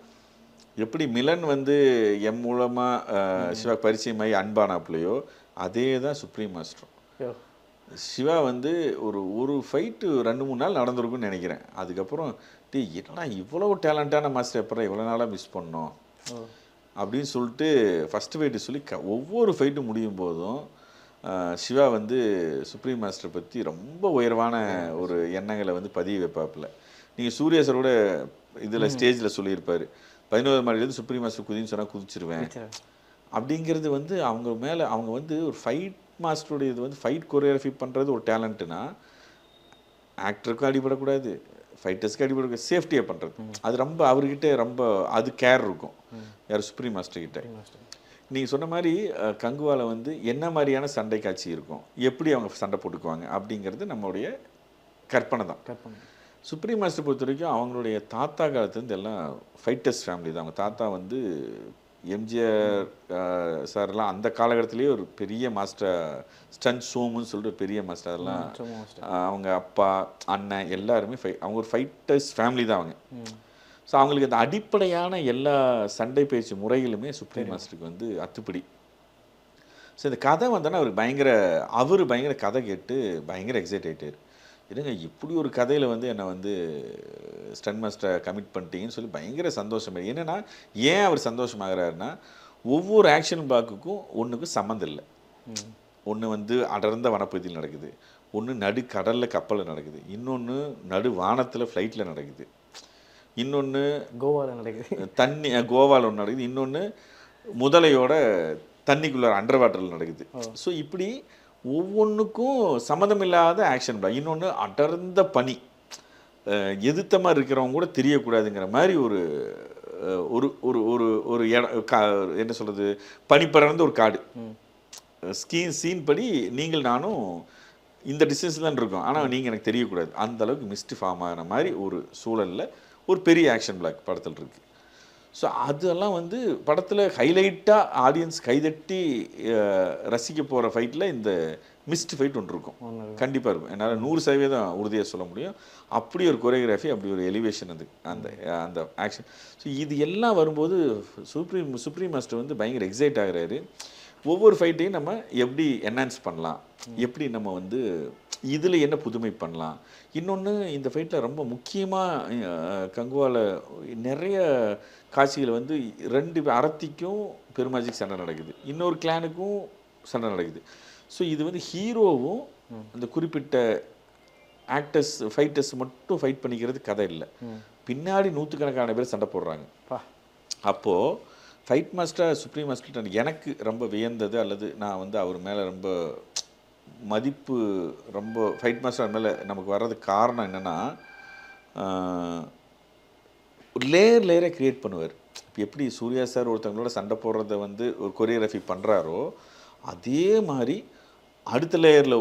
எப்படி மிலன் வந்து என் மூலமாக சிவா பரிச்சயமாகி அன்பானாப்புலையோ அதே தான் சுப்ரீம் மாஸ்டரும். சிவா வந்து ஒரு ஃபைட்டு 2-3 நாள் நடந்திருக்குன்னு நினைக்கிறேன். அதுக்கப்புறம் என்னடா இவ்வளோ டேலண்டான மாஸ்டர் எப்பறம் இவ்வளோ நாளாக மிஸ் பண்ணோம் அப்படின்னு சொல்லிட்டு ஃபஸ்ட்டு ஃபைட்டு சொல்லி ஒவ்வொரு ஃபைட்டும் முடியும் போதும் சிவா வந்து சுப்ரீம் மாஸ்டர் பற்றி ரொம்ப உயர்வான ஒரு எண்ணங்களை வந்து பதிய வைப்பாப்புல. நீங்கள் சூர்யா சாரோட இதில் ஸ்டேஜில் சொல்லியிருப்பார், 11 மாடியிலேருந்து சுப்ரீம் மாஸ்டர் குதின்னு சொன்னால் குதிச்சிருவேன் அப்படிங்கிறது வந்து அவங்க மேலே. அவங்க வந்து ஒரு ஃபைட் மாஸ்டருடைய இது வந்து ஃபைட் கொரியோகிராஃபி பண்ணுறது ஒரு டேலண்ட்டுனா, ஆக்டருக்கும் அடிபடக்கூடாது, ஃபைட்டர்ஸ்க்கு அடிபட சேஃப்டியாக பண்ணுறது, அது ரொம்ப அவர்கிட்ட ரொம்ப அது கேர் இருக்கும். யார் சுப்ரீம் மாஸ்டர்கிட்ட. நீங்கள் சொன்ன மாதிரி கங்குவாவில் வந்து என்ன மாதிரியான சண்டை காட்சி இருக்கும், எப்படி அவங்க சண்டை போட்டுக்குவாங்க அப்படிங்கிறது நம்மளுடைய கற்பனை தான். சுப்ரீம் மாஸ்டர் பொறுத்த வரைக்கும் அவங்களுடைய தாத்தா காலத்துலேருந்து எல்லாம் ஃபைட்டர்ஸ் ஃபேமிலி தான். அவங்க தாத்தா வந்து எம்ஜிஆர் சார்லாம் அந்த காலகட்டத்திலேயே ஒரு பெரிய மாஸ்டர், ஸ்டன்ட் சோமுன்னு சொல்லிட்டு பெரிய மாஸ்டர். அதெல்லாம் அவங்க அப்பா அண்ணன் எல்லாருமே அவங்க ஒரு ஃபைட்டர்ஸ் ஃபேமிலி தான் அவங்க. ஸோ அவங்களுக்கு அந்த அடிப்படையான எல்லா சண்டை பயிற்சி முறைகளுமே சுப்ரீம் மாஸ்டருக்கு வந்து அத்துப்படி. ஸோ இந்த கதை வந்தோன்னா அவர் பயங்கர கதை கேட்டு பயங்கர எக்ஸைட் ஆகிட்டார். இருங்க இப்படி ஒரு கதையில் வந்து என்னை வந்து ஸ்டன் மாஸ்டரை கமிட் பண்ணிட்டீங்கன்னு சொல்லி பயங்கர சந்தோஷம். என்னென்னா ஏன் அவர் சந்தோஷமாகறாருன்னா, ஒவ்வொரு ஆக்ஷன் பிளாக்குக்கும் ஒன்றுக்கும் சம்மந்தம் இல்லை. ஒன்று வந்து அடர்ந்த வனப்பகுதியில் நடக்குது, ஒன்று நடு கடலில் கப்பலில் நடக்குது, இன்னொன்று நடு வானத்தில் ஃப்ளைட்டில் நடக்குது, இன்னொன்று கோவாவில் நடக்குது, தண்ணி கோவாவில் ஒன்று நடக்குது, இன்னொன்று முதலையோட தண்ணிக்குள்ளே அண்டர் வாட்டரில் நடக்குது. ஸோ இப்படி ஒவ்வொன்றுக்கும் சம்மந்தமில்லாத ஆக்ஷன் பிளாக். இன்னொன்று அடர்ந்த பனி, எதிர்த்த மாதிரி இருக்கிறவங்க கூட தெரியக்கூடாதுங்கிற மாதிரி ஒரு ஒரு ஒரு ஒரு ஒரு என்ன சொல்கிறது, பனி படர்ந்த ஒரு காடு. சீன் படி நீங்கள் நானும் இந்த டிஸ்டன்ஸ் தான் இருக்கோம், ஆனால் நீங்கள் எனக்கு தெரியக்கூடாது, அந்த அளவுக்கு மிஸ்ட் ஃபார்ம் ஆகின மாதிரி ஒரு சூழலில் ஒரு பெரிய ஆக்ஷன் பிளாக் படத்தில் இருக்குது. ஸோ அதெல்லாம் வந்து படத்தில் ஹைலைட்டாக ஆடியன்ஸ் கைதட்டி ரசிக்க போகிற ஃபைட்டில் இந்த மிஸ்ட் ஃபைட் ஒன்று இருக்கும், கண்டிப்பாக இருக்கும். என்னால் 100% உறுதியாக சொல்ல முடியும். அப்படி ஒரு கொரியோகிராஃபி, அப்படி ஒரு எலிவேஷன் அது அந்த அந்த ஆக்ஷன். ஸோ இது எல்லாம் வரும்போது சுப்ரீம் மாஸ்டர் வந்து பயங்கர எக்ஸைட் ஆகிறாரு. ஒவ்வொரு ஃபைட்டையும் நம்ம எப்படி என்ஹான்ஸ் பண்ணலாம், எப்படி நம்ம வந்து இதில் என்ன புதுமை பண்ணலாம். இன்னொன்று, இந்த ஃபைட்டில் ரொம்ப முக்கியமாக கங்குவாவில் நிறைய காட்சிகள் வந்து 2 அரத்திக்கும் பெருமாஜிக்கு சண்டை நடக்குது, இன்னொரு கிளானுக்கும் சண்டை நடக்குது. ஸோ இது வந்து ஹீரோவும் அந்த குறிப்பிட்ட ஆக்டர்ஸ் ஃபைட்டர்ஸ் மட்டும் ஃபைட் பண்ணிக்கிறது கதை இல்லை, பின்னாடி 100கணக்கான பேர் சண்டை போடுறாங்க. அப்போது ஃபைட் மாஸ்டர் சுப்ரீம் மாஸ்டர் எனக்கு ரொம்ப வியந்தது, அல்லது நான் வந்து அவர் மேலே ரொம்ப மதிப்பு, ரொம்ப ஃபைட் மாஸ்டர் மேலே நமக்கு வர்றதுக்கு காரணம் என்னென்னா, ஒரு லேயரை க்ரியேட் பண்ணுவார். இப்போ எப்படி சூர்யா சார் ஒருத்தவங்களோட சண்டை போடுறத வந்து ஒரு கொரியோகிராஃபி பண்ணுறாரோ, அதே மாதிரி அடுத்த லேயரில்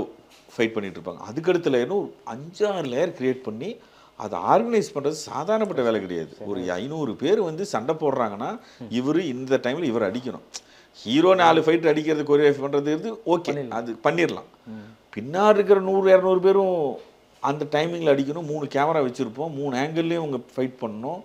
ஃபைட் பண்ணிகிட்டு இருப்பாங்க. அதுக்கடுத்த லேயர்னு ஒரு 5-6 லேயர் க்ரியேட் பண்ணி அதை ஆர்கனைஸ் பண்ணுறது சாதாரணப்பட்ட வேலை கிடையாது. ஒரு 500 பேர் வந்து சண்டை போடுறாங்கன்னா இவர் இந்த டைமில் இவர் அடிக்கணும். ஹீரோ 4 ஃபைட்டர் அடிக்கிறது கொரியோகிராஃபி பண்ணுறது ஓகே, அது பண்ணிடலாம். பின்னாடி இருக்கிற 100-200 பேரும் அந்த டைமிங்கில் அடிக்கணும். 3 கேமரா வச்சுருப்போம், 3 ஆங்கிள்லேயும் அவங்க ஃபைட் பண்ணணும்.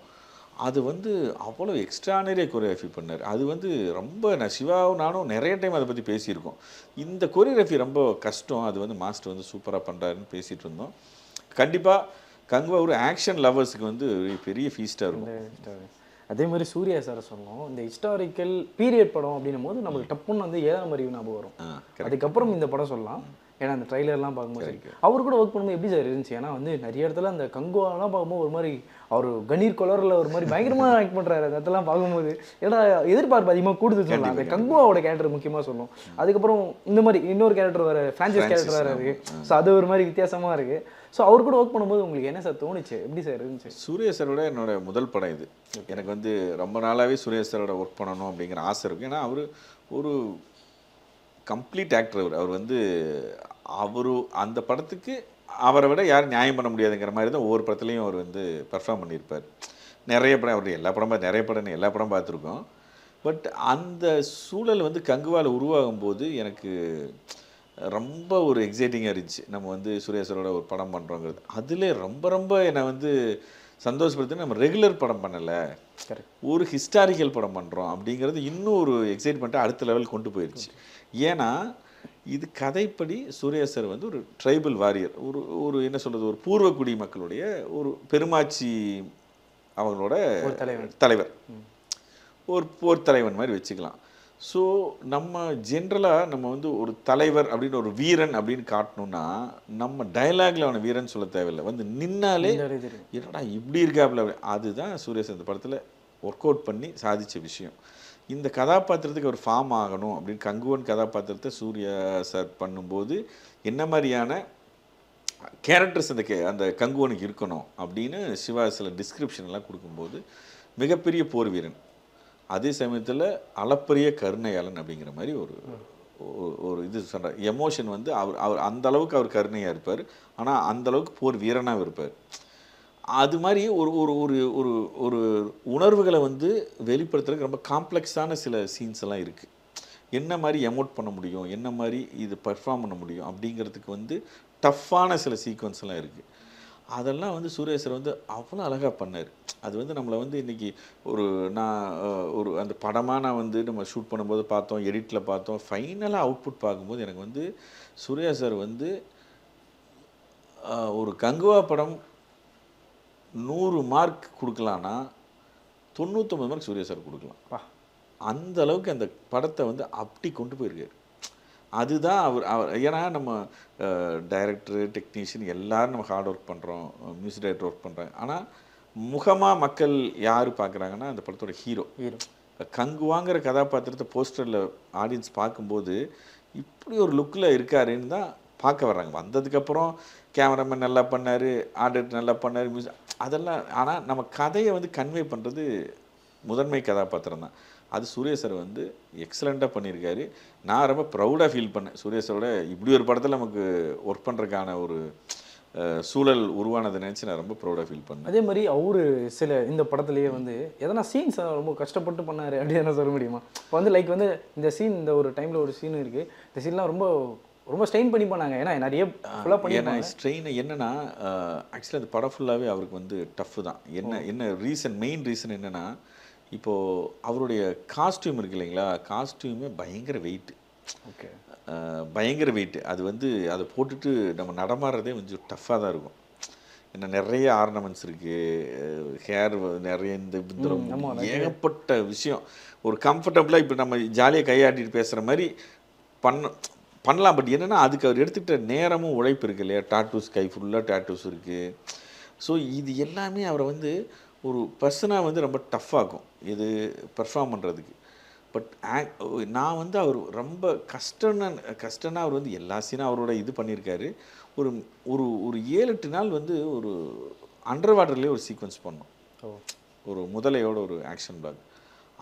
அது வந்து அவ்வளோ எக்ஸ்ட்ரானரியாக கொரியோகிராஃபி பண்ணார். அது வந்து ரொம்ப சிவாவும் நானும் நிறைய டைம் அதை பற்றி பேசியிருக்கோம். இந்த கொரியோகிராஃபி ரொம்ப கஷ்டம், அது வந்து மாஸ்டர் வந்து சூப்பராக பண்ணுறாருன்னு பேசிகிட்டு இருந்தோம். கண்டிப்பாக கங்குவா ஒரு ஆக்ஷன் லவர்ஸுக்கு வந்து பெரிய ஃபீஸ்ட்டாக இருக்கும். அதே மாதிரி சூர்யா சாரை சொன்னோம், இந்த ஹிஸ்டாரிக்கல் பீரியட் படம் அப்படின்னும் போது நம்மளுக்கு டப்புன்னு வந்து 7ஆம் அறிவு ஞாபகம் வரும். அதுக்கப்புறம் இந்த படம் சொல்லலாம், ஏன்னா அந்த ட்ரைலர்லாம் பார்க்கும்போது அவர் கூட ஒர்க் பண்ணும்போது எப்படி சார் இருந்துச்சு? ஏன்னா வந்து நிறைய இடத்துல அந்த கங்குவாலாம் பார்க்கும்போது ஒரு மாதிரி அவர் கணீர் கொலரில் ஒரு மாதிரி பயங்கரமாக ஆக்ட் பண்ணுறாரு. அந்த இடத்துலாம் பார்க்கும்போது ஏன்னா எதிர்பார்ப்பு அதிகமாக கூடுது சொல்லலாம். அந்த கங்குவாவோட கேரக்டர் முக்கியமாக சொல்லும். அதுக்கப்புறம் இந்த மாதிரி இன்னொரு கேரக்டர் வேறு, ஃப்ரான்சைஸ் கேரக்டர் வேறு இருக்குது. ஸோ அது ஒரு மாதிரி வித்தியாசமாக இருக்குது. ஸோ அவர் கூட ஒர்க் பண்ணும்போது உங்களுக்கு என்ன சார் தோணுச்சு? எப்படி சார் இருந்துச்சு? சூர்யா சாரோட என்னோட முதல் படம் இது. எனக்கு வந்து ரொம்ப நாளாகவே சூர்யா சாரோட ஒர்க் பண்ணணும் அப்படிங்கிற ஆசை இருக்குது. ஏன்னா அவர் ஒரு கம்ப்ளீட் ஆக்டர். அவர் வந்து அந்த படத்துக்கு அவரை விட யாரும் நியாயம் பண்ண முடியாதுங்கிற மாதிரி தான் ஒவ்வொரு படத்துலையும் அவர் வந்து பர்ஃபார்ம் பண்ணியிருப்பார். நிறைய படம், அவருடைய நிறைய படம் பார்த்துருக்கோம். பட் அந்த சூழல் வந்து கங்குவாவில் உருவாகும் போது எனக்கு ரொம்ப ஒரு எக்ஸைட்டிங்காக இருந்துச்சு. நம்ம வந்து சூர்யா சாரோட ஒரு படம் பண்ணுறோங்கிறது. அதில் ரொம்ப என்னை வந்து சந்தோஷப்படுத்தி, நம்ம ரெகுலர் படம் பண்ணலை, ஒரு ஹிஸ்டாரிக்கல் படம் பண்ணுறோம் அப்படிங்கிறது இன்னும் ஒரு எக்ஸைட்மெண்ட்டாக அடுத்த லெவல் கொண்டு போயிடுச்சு. ஏன்னா இது கதைப்படி சூர்யா சார் வந்து ஒரு ட்ரைபல் வாரியர், ஒரு என்ன சொல்கிறது, ஒரு பூர்வக்குடி மக்களுடைய ஒரு பெருமாச்சி, அவங்களோட தலைவர், ஒரு போர் தலைவன் மாதிரி வச்சுக்கலாம். ஸோ நம்ம ஜென்ரலாக நம்ம வந்து ஒரு தலைவர் அப்படின்னு, ஒரு வீரன் அப்படின்னு காட்டணும்னா நம்ம டைலாக்ல அவனை வீரன் சொல்ல தேவையில்லை, வந்து நின்னாலே என்னடா இப்படி இருக்காப்புல. அதுதான் சூர்யா சார் இந்த படத்தில் ஒர்க் அவுட் பண்ணி சாதித்த விஷயம். இந்த கதாபாத்திரத்துக்கு அவர் ஃபார்ம் ஆகணும் அப்படின்னு கங்குவன் கதாபாத்திரத்தை சூர்யா சார் பண்ணும்போது என்ன மாதிரியான கேரக்டர்ஸ் அந்த கங்குவனுக்கு இருக்கணும் அப்படின்னு சிவா சில டிஸ்கிரிப்ஷன்லாம் கொடுக்கும்போது மிகப்பெரிய போர் வீரன், அதே சமயத்தில் அளப்பரிய கருணையாளன் அப்படிங்கிற மாதிரி ஒரு இது சொல்கிறார். எமோஷன் வந்து அவர் அந்த அளவுக்கு அவர் கருணையாக இருப்பார், ஆனால் அந்த அளவுக்கு போர் வீரனாகவும் இருப்பார். அது மாதிரி ஒரு ஒரு ஒரு ஒரு ஒரு உணர்வுகளை வந்து வெளிப்படுத்துறதுக்கு ரொம்ப காம்ப்ளெக்ஸான சில சீன்ஸ் எல்லாம் இருக்குது. என்ன மாதிரி எமோட் பண்ண முடியும், என்ன மாதிரி இது பர்ஃபார்ம் பண்ண முடியும் அப்படிங்கிறதுக்கு வந்து டஃப்பான சில சீக்வன்ஸ் எல்லாம் இருக்குது. அதெல்லாம் வந்து சூர்யா சார் வந்து அவ்வளோ அழகாக பண்ணார். அது வந்து நம்மளை வந்து இன்றைக்கி ஒரு அந்த படமாக நான் வந்து நம்ம ஷூட் பண்ணும்போது பார்த்தோம், எடிட்டில் பார்த்தோம், ஃபைனலாக அவுட்புட் பார்க்கும்போது எனக்கு வந்து சூர்யா சார் வந்து ஒரு கங்குவா படம் 100 மார்க் கொடுக்கலான்னா 99 மார்க் சூர்யா சார் கொடுக்கலாம். அந்த அளவுக்கு அந்த படத்தை வந்து அப்படி கொண்டு போயிருக்காரு. அதுதான் அவர் அவர் ஏன்னா நம்ம டைரக்டரு, டெக்னீஷியன் எல்லாரும் நம்ம ஹார்ட் ஒர்க் பண்ணுறோம், மியூசிக் டைரக்டர் ஒர்க் பண்ணுறாங்க. ஆனால் முகமாக மக்கள் யார் பார்க்குறாங்கன்னா அந்த படத்தோட ஹீரோ. கங்குவாங்கிற கதாபாத்திரத்தை போஸ்டரில் ஆடியன்ஸ் பார்க்கும்போது இப்படி ஒரு லுக்கில் இருக்காருன்னு தான் பார்க்க வர்றாங்க. வந்ததுக்கப்புறம் கேமராமேன் நல்லா பண்ணார், ஆடிட்டர் நல்லா பண்ணார், மியூசிக் அதெல்லாம். ஆனால் நம்ம கதையை வந்து கன்வே பண்ணுறது முதன்மை கதாபாத்திரம் தான். அது சுரேஷ் சார் வந்து எக்ஸலண்ட்டாக பண்ணியிருக்காரு. நான் ரொம்ப ப்ரௌடாக ஃபீல் பண்ணேன். சுரேஷோட இப்படி ஒரு படத்தில் நமக்கு ஒர்க் பண்ணுறதுக்கான ஒரு சூழல் உருவானதை நினச்சி நான் ரொம்ப ப்ரௌடாக ஃபீல் பண்ணேன். அதே மாதிரி அவரு சில இந்த படத்துலேயே வந்து எதனா சீன்ஸ் ரொம்ப கஷ்டப்பட்டு பண்ணார் அப்படின்னு சொல்ல முடியுமா? இப்போ வந்து லைக் வந்து இந்த சீன், இந்த ஒரு டைமில் ஒரு சீன் இருக்குது, இந்த சீன்லாம் ரொம்ப ரொம்ப ஸ்ட்ரெயின் பண்ணி பண்ணாங்க. ஏன்னா நிறைய ஃபுல்லாக பண்ணி. ஏன்னா ஸ்ட்ரெயின் என்னென்னா ஆக்சுவலாக அந்த படம் ஃபுல்லாகவே அவருக்கு வந்து டஃப்பு தான். என்ன ரீசன், மெயின் ரீசன் என்னென்னா, இப்போது அவருடைய காஸ்டியூம் இருக்கு இல்லைங்களா, காஸ்டியூமே பயங்கர வெயிட்டு. ஓகே. பயங்கர வெயிட்டு. அது வந்து அதை போட்டுட்டு நம்ம நடமாடுறதே கொஞ்சம் டஃப்பாக தான் இருக்கும். ஏன்னா நிறைய ஆர்னமெண்ட்ஸ் இருக்குது, ஹேர் நிறைய இந்த ஏகப்பட்ட விஷயம். ஒரு கம்ஃபர்டபுளாக இப்போ நம்ம ஜாலியாக கையாட்டிட்டு பேசுகிற மாதிரி பண்ணலாம். பட் என்னென்னா அதுக்கு அவர் எடுத்துக்கிட்ட நேரமும் உழைப்பு இருக்குது இல்லையா. டாட்டூஸ், கை ஃபுல்லாக டாட்டூஸ் இருக்குது. ஸோ இது எல்லாமே அவரை வந்து ஒரு பர்சனாக வந்து ரொம்ப டஃப்பாகும் இது பெர்ஃபார்ம் பண்ணுறதுக்கு. பட் நான் வந்து அவர் ரொம்ப கஷ்டம்னா அவர் வந்து எல்லா சீனும் அவரோட இது பண்ணியிருக்காரு. ஒரு ஒரு ஒரு 7-8 நாள் வந்து ஒரு அண்டர் வாட்டர்லேயே ஒரு சீக்வன்ஸ் பண்ணோம். ஒரு முதலையோட ஒரு ஆக்ஷன் பிளாக்.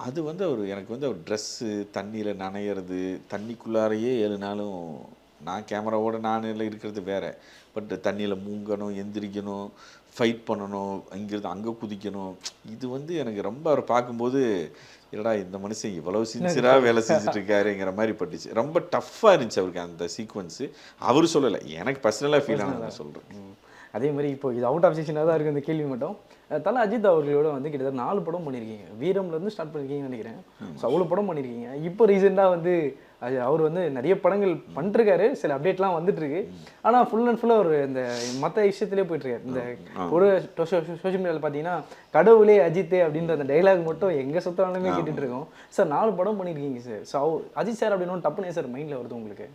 அது வந்து எனக்கு வந்து அவர் ட்ரெஸ்ஸு தண்ணியில் நனையிறது, தண்ணிக்குள்ளாரையே 7 நாளும் நான் கேமராவோட நான் இருக்கிறது வேறு. பட் தண்ணியில் மூங்கணும், எந்திரிக்கணும், ஃபைட் பண்ணணும், இங்கிருந்து அங்கே குதிக்கணும். இது வந்து எனக்கு ரொம்ப அவர் பார்க்கும்போது என்னடா இந்த மனுஷன் இவ்வளவு சின்சியராக வேலை செஞ்சுட்டு இருக்காருங்கிற மாதிரி பட்டுச்சு. ரொம்ப டஃப்பாக இருந்துச்சு அவருக்கு அந்த சீக்வன்ஸு. அவர் சொல்லலை, எனக்கு பர்சனலாக ஃபீல் ஆனது நான் சொல்கிறேன். அதே மாதிரி இப்போ இது அவுட் ஆஃப் செக்ஷனாக தான் இருக்குது இந்த கேள்வி மட்டும். தல அஜித் அவர்களோட வந்து கிட்டத்தட்ட 4 படம் பண்ணியிருக்கீங்க. வீரம்லேருந்து ஸ்டார்ட் பண்ணியிருக்கீங்கன்னு நினைக்கிறேன். ஸோ அவ்வளோ படம் பண்ணியிருக்கீங்க. இப்போ ரீசெண்டாக வந்து அவர் வந்து நிறைய படங்கள் பண்ணிருக்காரு, சில அப்டேட்லாம் வந்துட்டுருக்கு. ஆனால் ஃபுல் அண்ட் ஃபுல்லாக ஒரு இந்த மற்ற விஷயத்துலேயே போயிட்டுருக்காரு. இந்த ஒரு சோஷியல் மீடியாவில் பார்த்தீங்கன்னா கடவுளே அஜித்தே அப்படின்ற அந்த டைலாக் மட்டும் எங்கே சுற்றாலுமே கேட்டுட்டு இருக்கோம். சார் 4 படம் பண்ணியிருக்கீங்க சார். ஸோ அஜித் சார் அப்படின்னு டப்புனே சார் மைண்டில் வருது உங்களுக்கு?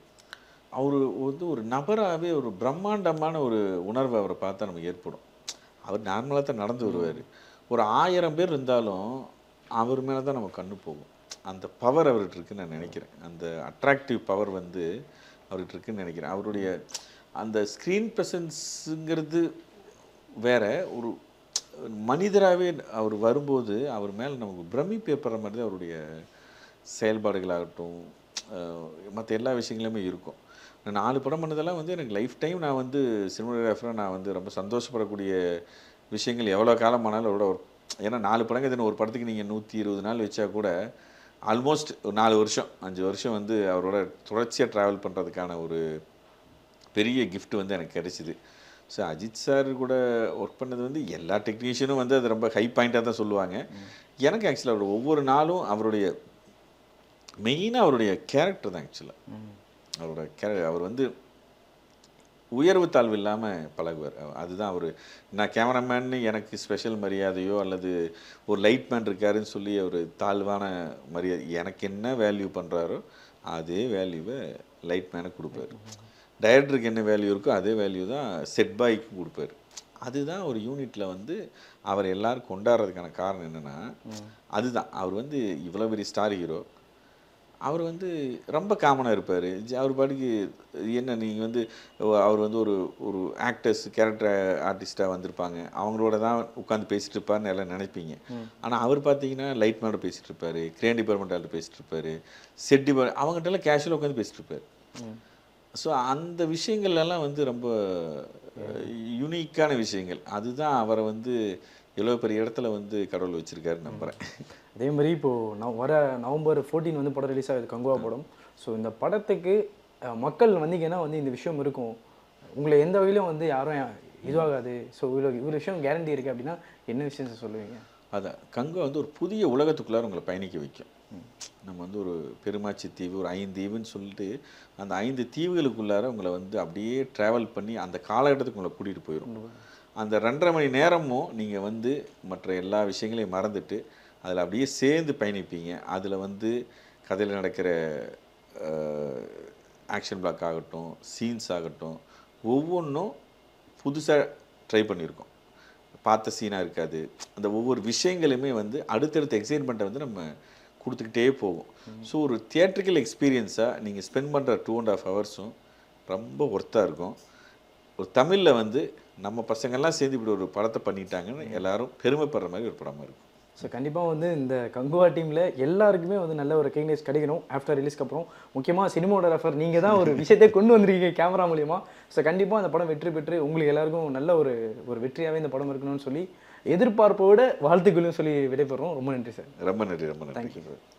அவர் வந்து ஒரு நபராகவே ஒரு பிரம்மாண்டமான ஒரு உணர்வு அவரை பார்த்தா நமக்கு ஏற்படும். அவர் நார்மலாக தான் நடந்து வருவார். ஒரு 1000 பேர் இருந்தாலும் அவர் மேலே தான் நம்ம கண்ணு போகும். அந்த பவர் அவர்கிட்ட இருக்குன்னு நான் நினைக்கிறேன். அந்த அட்ராக்டிவ் பவர் வந்து அவர்கிட்ட இருக்குன்னு நினைக்கிறேன். அவருடைய அந்த ஸ்க்ரீன் ப்ரெசன்ஸுங்கிறது வேற. ஒரு மனிதராகவே அவர் வரும்போது அவர் மேலே நமக்கு பிரமிப்பு ஏற்படுற மாதிரி தான் அவருடைய செயல்பாடுகளாகட்டும் மற்ற எல்லா விஷயங்களுமே இருக்கும். நான் 4 படம் பண்ணதெல்லாம் வந்து எனக்கு லைஃப் டைம் நான் வந்து சினிமாகிராஃபராக நான் வந்து ரொம்ப சந்தோஷப்படக்கூடிய விஷயங்கள். எவ்வளோ காலம் ஆனாலும் அவரோட ஒரு, ஏன்னா 4 படங்கள் ஒரு படத்துக்கு நீங்கள் 120 நாள் வச்சா கூட ஆல்மோஸ்ட் 4 வருஷம் 5 வருஷம் வந்து அவரோட தொடர்ச்சியாக ட்ராவல் பண்ணுறதுக்கான ஒரு பெரிய கிஃப்ட் வந்து எனக்கு கிடைச்சிது. ஸோ அஜித் சார் கூட ஒர்க் பண்ணது வந்து எல்லா டெக்னீஷியனும் வந்து அது ரொம்ப ஹை பாயிண்ட்டாக தான் சொல்லுவாங்க. எனக்கு ஆக்சுவலாக அவரோட ஒவ்வொரு நாளும் அவருடைய மெயினாக அவருடைய கேரக்டர் தான். ஆக்சுவலாக அவர் வந்து உயர்வு தாழ்வு இல்லாமல் பழகுவார். அதுதான் அவர். நான் கேமராமேன்னு எனக்கு ஸ்பெஷல் மரியாதையோ அல்லது ஒரு லைட் மேன் இருக்காருன்னு சொல்லி ஒரு தாழ்வான மரியாதை, எனக்கு என்ன வேல்யூ பண்ணுறாரோ அதே வேல்யூவை லைட் மேனுக்கு கொடுப்பாரு. டைரக்டருக்கு என்ன வேல்யூ இருக்கோ அதே வேல்யூ தான் செட் பாய்க்கு கொடுப்பாரு. அதுதான் ஒரு யூனிட்டில் வந்து அவர் எல்லோரும் கொண்டாடுறதுக்கான காரணம் என்னென்னா அதுதான். அவர் வந்து இவ்வளோ பெரிய ஸ்டார் ஹீரோ, அவர் வந்து ரொம்ப காமனாக இருப்பார். அவர் பாட்டுக்கு என்ன நீங்கள் வந்து அவர் வந்து ஒரு ஒரு ஆக்டர்ஸ் கேரக்டர் ஆர்டிஸ்ட்டாக வந்திருப்பாங்க, அவங்களோட தான் உட்காந்து பேசிகிட்டு இருப்பார்னு எல்லாம் நினைப்பீங்க. ஆனால் அவர் பார்த்தீங்கன்னா லைட் மேனோட பேசிகிட்டு இருப்பார், கிரேன் டிபார்ட்மெண்ட்டால் பேசிகிட்டு இருப்பார், செட் டிபார்ட்மெண்ட் அவங்ககிட்டலாம் கேஷுவலாக உட்காந்து பேசிகிட்டு இருப்பார். ஸோ அந்த விஷயங்கள்லாம் வந்து ரொம்ப யூனிக்கான விஷயங்கள். அதுதான் அவரை வந்து எவ்வளோ பெரிய இடத்துல வந்து கடவுள் வச்சுருக்காருன்னு நம்புகிறேன். அதே மாதிரி இப்போது நான் வர நவம்பர் 14 வந்து படம் ரிலீஸ் ஆகுது, கங்குவா படம். ஸோ இந்த படத்துக்கு மக்கள் வந்தீங்கன்னா வந்து இந்த விஷயம் இருக்கும், உங்களை எந்த வகையிலும் வந்து யாரும் இதுவாகாது, ஸோ இவ்வளோ விஷயம் கேரண்டி இருக்குது அப்படின்னா என்ன விஷயம் சொல்லுவீங்க? அதான் கங்குவா வந்து ஒரு புதிய உலகத்துக்குள்ளார உங்களை பயணிக்க வைக்கும். நம்ம வந்து ஒரு பெருமாச்சி தீவு, ஒரு 5 தீவுன்னு சொல்லிட்டு அந்த 5 தீவுகளுக்குள்ளார உங்களை வந்து அப்படியே ட்ராவல் பண்ணி அந்த காலகட்டத்துக்கு உங்களை கூட்டிகிட்டு போயிடும். அந்த 2.5 மணி நேரமும் நீங்கள் வந்து மற்ற எல்லா விஷயங்களையும் மறந்துட்டு அதில் அப்படியே சேர்ந்து பயணிப்பீங்க. அதில் வந்து கதையில் நடக்கிற ஆக்ஷன் பிளாக் ஆகட்டும், சீன்ஸ் ஆகட்டும், ஒவ்வொன்றும் புதுசாக ட்ரை பண்ணியிருக்கோம். பார்த்த சீனாக இருக்காது. அந்த ஒவ்வொரு விஷயங்களுமே வந்து அடுத்தடுத்த எக்ஸைட்மெண்ட்டை வந்து நம்ம கொடுத்துக்கிட்டே போகும். ஸோ ஒரு தியேட்ரிக்கல் எக்ஸ்பீரியன்ஸாக நீங்கள் ஸ்பெண்ட் பண்ணுற 2.5 ஹவர்ஸும் ரொம்ப ஒர்த்தாக இருக்கும். ஒரு தமிழில் வந்து நம்ம பசங்கள்லாம் சேர்ந்து இப்படி ஒரு படத்தை பண்ணிட்டாங்கன்னு எல்லாரும் பெருமைப்படுற மாதிரி ஒரு படமாக இருக்கும். ஸோ கண்டிப்பாக வந்து இந்த கங்குவா டீமில் எல்லாருக்குமே வந்து நல்ல ஒரு ரெகக்னைஸ் கிடைக்கணும் ஆஃப்டர் ரிலீஸ்க்கு அப்புறம். முக்கியமாக சினிமோகிராஃபர் நீங்கள் தான் ஒரு விஷயத்தை கொண்டு வந்திருக்கீங்க கேமரா மூலிமா. ஸோ கண்டிப்பாக அந்த படம் வெற்றி பெற்று உங்களுக்கு எல்லாருக்கும் நல்ல ஒரு வெற்றியாகவே இந்த படம் இருக்கணும்னு சொல்லி எதிர்பார்ப்போட வாழ்த்துக்களையும் சொல்லி விடைபெறுறோம். ரொம்ப நன்றி சார். ரொம்ப நன்றி, ரொம்ப நன்றி. Thank you sir.